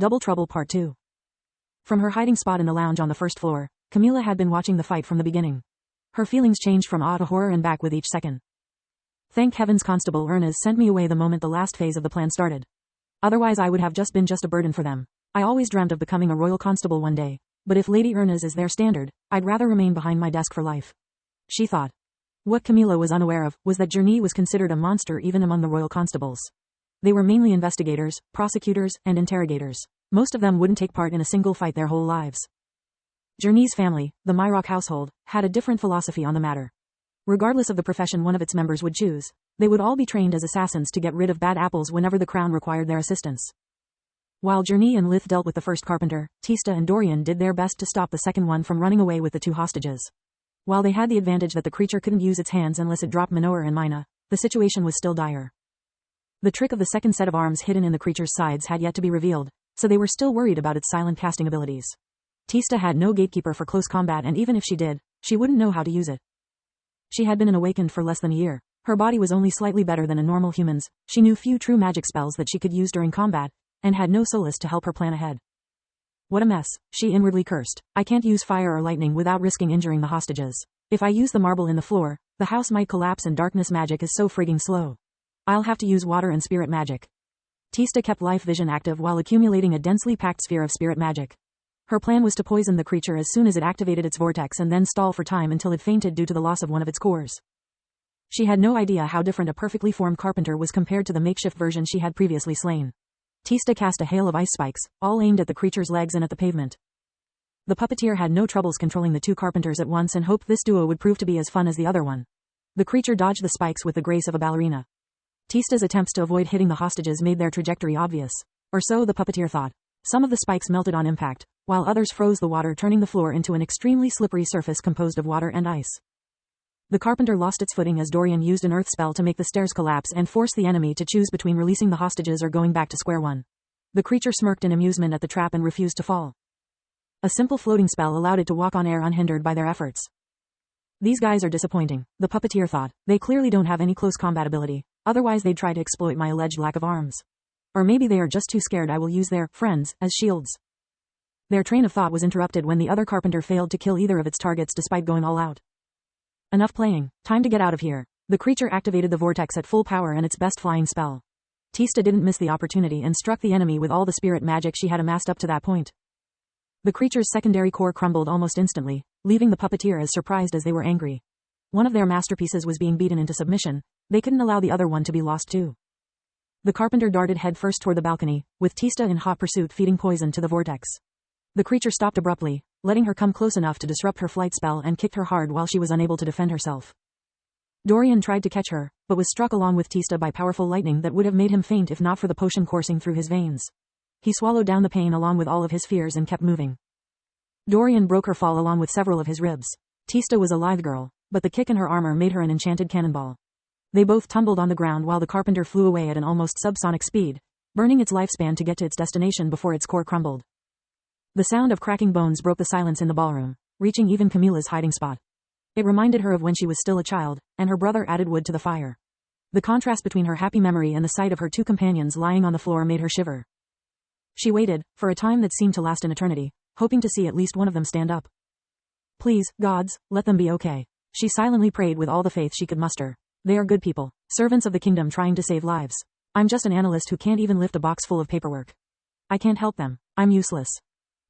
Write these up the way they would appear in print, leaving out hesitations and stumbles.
Double Trouble Part 2. From her hiding spot in the lounge on the first floor, Camila had been watching the fight from the beginning. Her feelings changed from awe to horror and back with each second. Thank heavens Constable Ernest sent me away the moment the last phase of the plan started. Otherwise I would have been just a burden for them. I always dreamt of becoming a royal constable one day, but if Lady Ernest is their standard, I'd rather remain behind my desk for life. She thought. What Camila was unaware of was that Journey was considered a monster even among the royal constables. They were mainly investigators, prosecutors, and interrogators. Most of them wouldn't take part in a single fight their whole lives. Journey's family, the Myrock household, had a different philosophy on the matter. Regardless of the profession one of its members would choose, they would all be trained as assassins to get rid of bad apples whenever the crown required their assistance. While Journey and Lith dealt with the first carpenter, Tista and Dorian did their best to stop the second one from running away with the two hostages. While they had the advantage that the creature couldn't use its hands unless it dropped Minoar and Mina, the situation was still dire. The trick of the second set of arms hidden in the creature's sides had yet to be revealed, so they were still worried about its silent casting abilities. Tista had no gatekeeper for close combat, and even if she did, she wouldn't know how to use it. She had been an awakened for less than a year. Her body was only slightly better than a normal human's. She knew few true magic spells that she could use during combat, and had no solace to help her plan ahead. What a mess, she inwardly cursed. I can't use fire or lightning without risking injuring the hostages. If I use the marble in the floor, the house might collapse, and darkness magic is so frigging slow. I'll have to use water and spirit magic. Tista kept life vision active while accumulating a densely packed sphere of spirit magic. Her plan was to poison the creature as soon as it activated its vortex and then stall for time until it fainted due to the loss of one of its cores. She had no idea how different a perfectly formed carpenter was compared to the makeshift version she had previously slain. Tista cast a hail of ice spikes, all aimed at the creature's legs and at the pavement. The puppeteer had no troubles controlling the two carpenters at once and hoped this duo would prove to be as fun as the other one. The creature dodged the spikes with the grace of a ballerina. Tista's attempts to avoid hitting the hostages made their trajectory obvious. Or so the puppeteer thought. Some of the spikes melted on impact, while others froze the water, turning the floor into an extremely slippery surface composed of water and ice. The carpenter lost its footing as Dorian used an earth spell to make the stairs collapse and force the enemy to choose between releasing the hostages or going back to square one. The creature smirked in amusement at the trap and refused to fall. A simple floating spell allowed it to walk on air unhindered by their efforts. These guys are disappointing, the puppeteer thought. They clearly don't have any close combat ability, otherwise they'd try to exploit my alleged lack of arms. Or maybe they are just too scared I will use their friends as shields. Their train of thought was interrupted when the other carpenter failed to kill either of its targets despite going all out. Enough playing, time to get out of here. The creature activated the vortex at full power and its best flying spell. Tista didn't miss the opportunity and struck the enemy with all the spirit magic she had amassed up to that point. The creature's secondary core crumbled almost instantly, leaving the puppeteer as surprised as they were angry. One of their masterpieces was being beaten into submission. They couldn't allow the other one to be lost too. The carpenter darted headfirst toward the balcony, with Tista in hot pursuit feeding poison to the vortex. The creature stopped abruptly, letting her come close enough to disrupt her flight spell, and kicked her hard while she was unable to defend herself. Dorian tried to catch her, but was struck along with Tista by powerful lightning that would have made him faint if not for the potion coursing through his veins. He swallowed down the pain along with all of his fears and kept moving. Dorian broke her fall along with several of his ribs. Tista was a lithe girl, but the kick in her armor made her an enchanted cannonball. They both tumbled on the ground while the carpenter flew away at an almost subsonic speed, burning its lifespan to get to its destination before its core crumbled. The sound of cracking bones broke the silence in the ballroom, reaching even Camila's hiding spot. It reminded her of when she was still a child, and her brother added wood to the fire. The contrast between her happy memory and the sight of her two companions lying on the floor made her shiver. She waited, for a time that seemed to last an eternity, hoping to see at least one of them stand up. Please, gods, let them be okay. She silently prayed with all the faith she could muster. They are good people, servants of the kingdom trying to save lives. I'm just an analyst who can't even lift a box full of paperwork. I can't help them. I'm useless.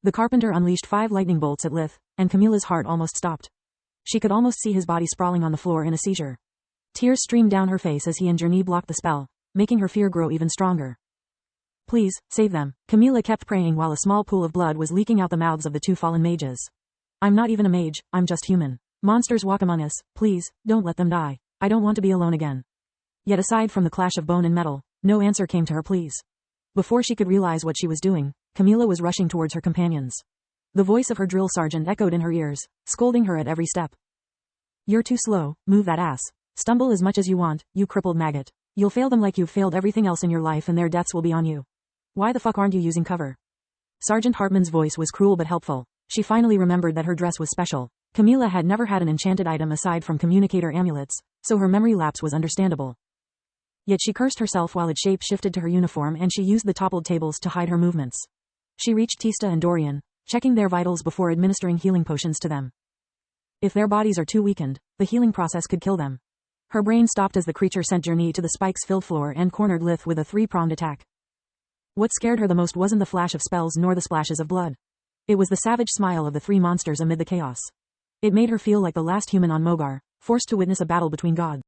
The carpenter unleashed 5 lightning bolts at Lith, and Camila's heart almost stopped. She could almost see his body sprawling on the floor in a seizure. Tears streamed down her face as he and Journey blocked the spell, making her fear grow even stronger. Please, save them. Camila kept praying while a small pool of blood was leaking out the mouths of the 2 fallen mages. I'm not even a mage, I'm just human. Monsters walk among us, please, don't let them die. I don't want to be alone again. Yet aside from the clash of bone and metal, no answer came to her pleas. Before she could realize what she was doing, Camila was rushing towards her companions. The voice of her drill sergeant echoed in her ears, scolding her at every step. You're too slow, move that ass. Stumble as much as you want, you crippled maggot. You'll fail them like you've failed everything else in your life and their deaths will be on you. Why the fuck aren't you using cover? Sergeant Hartman's voice was cruel but helpful. She finally remembered that her dress was special. Camila had never had an enchanted item aside from communicator amulets, so her memory lapse was understandable. Yet she cursed herself while it shape-shifted to her uniform and she used the toppled tables to hide her movements. She reached Tista and Dorian, checking their vitals before administering healing potions to them. If their bodies are too weakened, the healing process could kill them. Her brain stopped as the creature sent Journey to the spikes-filled floor and cornered Lith with a three-pronged attack. What scared her the most wasn't the flash of spells nor the splashes of blood. It was the savage smile of the three monsters amid the chaos. It made her feel like the last human on Mogar, forced to witness a battle between gods.